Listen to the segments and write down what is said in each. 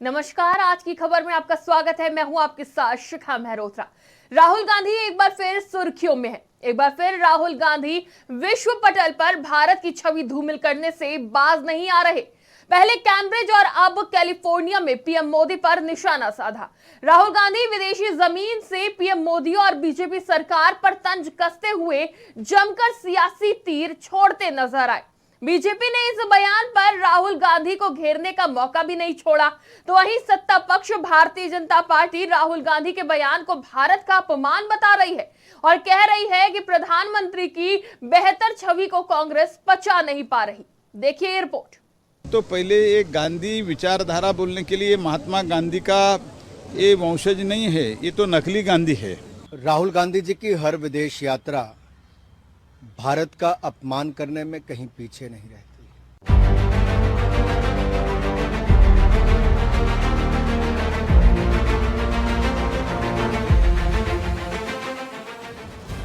नमस्कार, आज की खबर में आपका स्वागत है। मैं हूं आपके साथ शिखा मेहरोत्रा। राहुल गांधी एक बार फिर सुर्खियों में है। एक बार फिर राहुल गांधी विश्व पटल पर भारत की छवि धूमिल करने से बाज नहीं आ रहे। पहले कैम्ब्रिज और अब कैलिफोर्निया में पीएम मोदी पर निशाना साधा। राहुल गांधी विदेशी जमीन से पीएम मोदी और बीजेपी सरकार पर तंज कसते हुए जमकर सियासी तीर छोड़ते नजर आए। बीजेपी ने इस बयान पर राहुल गांधी को घेरने का मौका भी नहीं छोड़ा, तो वहीं सत्ता पक्ष भारतीय जनता पार्टी राहुल गांधी के बयान को भारत का अपमान बता रही है और कह रही है कि प्रधानमंत्री की बेहतर छवि को कांग्रेस पचा नहीं पा रही। देखिए ये रिपोर्ट। तो पहले एक गांधी विचारधारा बोलने के लिए महात्मा गांधी का ये वंशज नहीं है, ये तो नकली गांधी है। राहुल गांधी जी की हर विदेश यात्रा भारत का अपमान करने में कहीं पीछे नहीं रहती।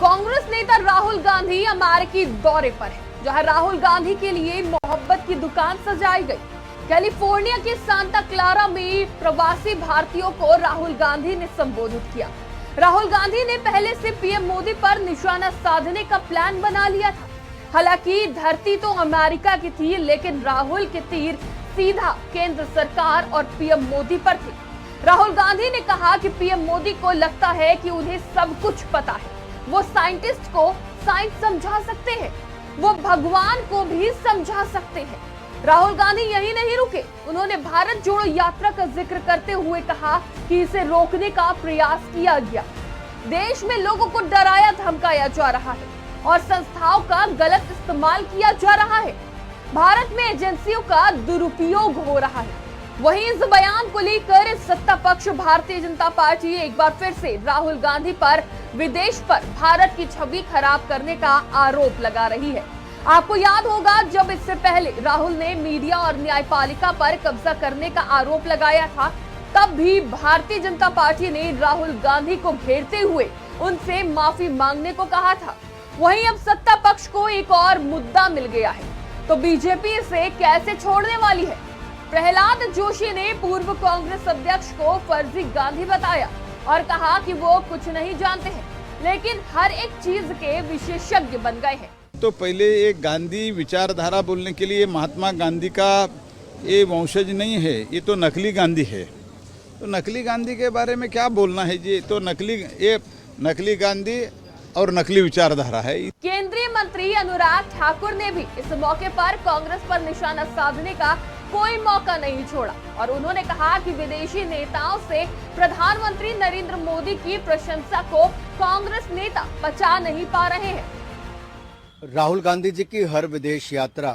कांग्रेस नेता राहुल गांधी अमेरिकी दौरे पर है, जहां राहुल गांधी के लिए मोहब्बत की दुकान सजाई गई। कैलिफोर्निया के सांता क्लारा में प्रवासी भारतीयों को राहुल गांधी ने संबोधित किया। राहुल गांधी ने पहले से पीएम मोदी पर निशाना साधने का प्लान बना लिया था। हालांकि धरती तो अमेरिका की थी, लेकिन राहुल के तीर सीधा केंद्र सरकार और पीएम मोदी पर थे। राहुल गांधी ने कहा कि पीएम मोदी को लगता है कि उन्हें सब कुछ पता है। वो साइंटिस्ट को साइंस समझा सकते हैं, वो भगवान को भी समझा सकते हैं। राहुल गांधी यही नहीं रुके, उन्होंने भारत जोड़ो यात्रा का जिक्र करते हुए कहा कि इसे रोकने का प्रयास किया गया। देश में लोगों को डराया धमकाया जा रहा है और संस्थाओं का गलत इस्तेमाल किया जा रहा है। भारत में एजेंसियों का दुरुपयोग हो रहा है। वहीं इस बयान को लेकर सत्ता पक्ष भारतीय जनता पार्टी एक बार फिर से राहुल गांधी पर विदेश पर भारत की छवि खराब करने का आरोप लगा रही है। आपको याद होगा, जब इससे पहले राहुल ने मीडिया और न्यायपालिका पर कब्जा करने का आरोप लगाया था, तब भी भारतीय जनता पार्टी ने राहुल गांधी को घेरते हुए उनसे माफी मांगने को कहा था। वहीं अब सत्ता पक्ष को एक और मुद्दा मिल गया है, तो बीजेपी इसे कैसे छोड़ने वाली है? प्रहलाद जोशी ने पूर्व कांग्रेस अध्यक्ष को फर्जी गांधी बताया और कहा कि वो कुछ नहीं जानते हैं, लेकिन हर एक चीज के विशेषज्ञ बन गए हैं। तो पहले एक गांधी विचारधारा बोलने के लिए महात्मा गांधी का ये वंशज नहीं है, ये तो नकली गांधी है। तो नकली गांधी के बारे में क्या बोलना है जी? तो नकली गांधी और नकली विचारधारा है। केंद्रीय मंत्री अनुराग ठाकुर ने भी इस मौके पर कांग्रेस पर निशाना साधने का कोई मौका नहीं छोड़ा और उन्होंने कहा कि विदेशी नेताओं से प्रधानमंत्री नरेंद्र मोदी की प्रशंसा को कांग्रेस नेता पचा नहीं पा रहे हैं। राहुल गांधी जी की हर विदेश यात्रा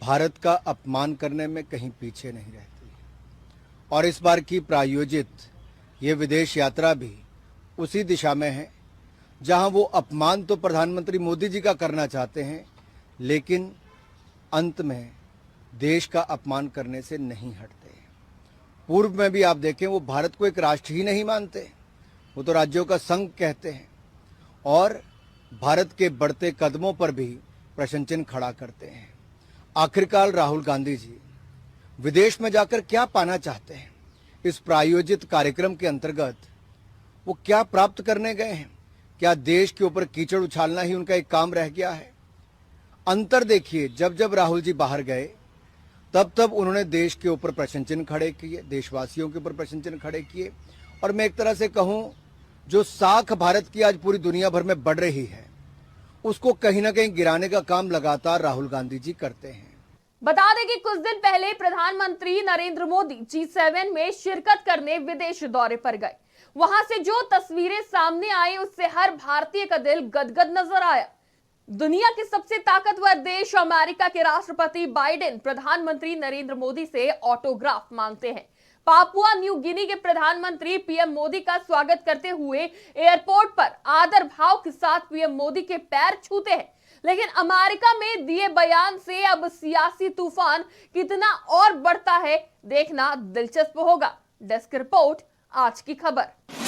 भारत का अपमान करने में कहीं पीछे नहीं रहती और इस बार की प्रायोजित ये विदेश यात्रा भी उसी दिशा में है, जहां वो अपमान तो प्रधानमंत्री मोदी जी का करना चाहते हैं, लेकिन अंत में देश का अपमान करने से नहीं हटते। पूर्व में भी आप देखें, वो भारत को एक राष्ट्र ही नहीं मानते, वो तो राज्यों का संघ कहते हैं और भारत के बढ़ते कदमों पर भी प्रश्न चिन्ह खड़ा करते हैं। आखिरकार राहुल गांधी जी विदेश में जाकर क्या पाना चाहते हैं? इस प्रायोजित कार्यक्रम के अंतर्गत वो क्या प्राप्त करने गए हैं? क्या देश के ऊपर कीचड़ उछालना ही उनका एक काम रह गया है? अंतर देखिए, जब जब राहुल जी बाहर गए तब तब उन्होंने देश के ऊपर प्रश्न चिन्ह खड़े किए, देशवासियों के ऊपर प्रश्न चिन्ह खड़े किए और मैं एक तरह से कहूं, जो साख भारत की आज पूरी दुनिया भर में बढ़ रही है, उसको कहीं ना कहीं गिराने का काम लगातार राहुल गांधी जी करते हैं। बता दें कि कुछ दिन पहले प्रधानमंत्री नरेंद्र मोदी G7 में शिरकत करने विदेश दौरे पर गए। वहां से जो तस्वीरें सामने आई, उससे हर भारतीय का दिल गदगद नजर आया। दुनिया के सबसे ताकतवर देश अमेरिका के राष्ट्रपति बाइडेन प्रधानमंत्री नरेंद्र मोदी से ऑटोग्राफ मांगते हैं। पापुआ न्यू गिनी के प्रधानमंत्री पीएम मोदी का स्वागत करते हुए एयरपोर्ट पर आदर भाव के साथ पीएम मोदी के पैर छूते हैं। लेकिन अमेरिका में दिए बयान से अब सियासी तूफान कितना और बढ़ता है, देखना दिलचस्प होगा। डेस्क रिपोर्ट, आज की खबर।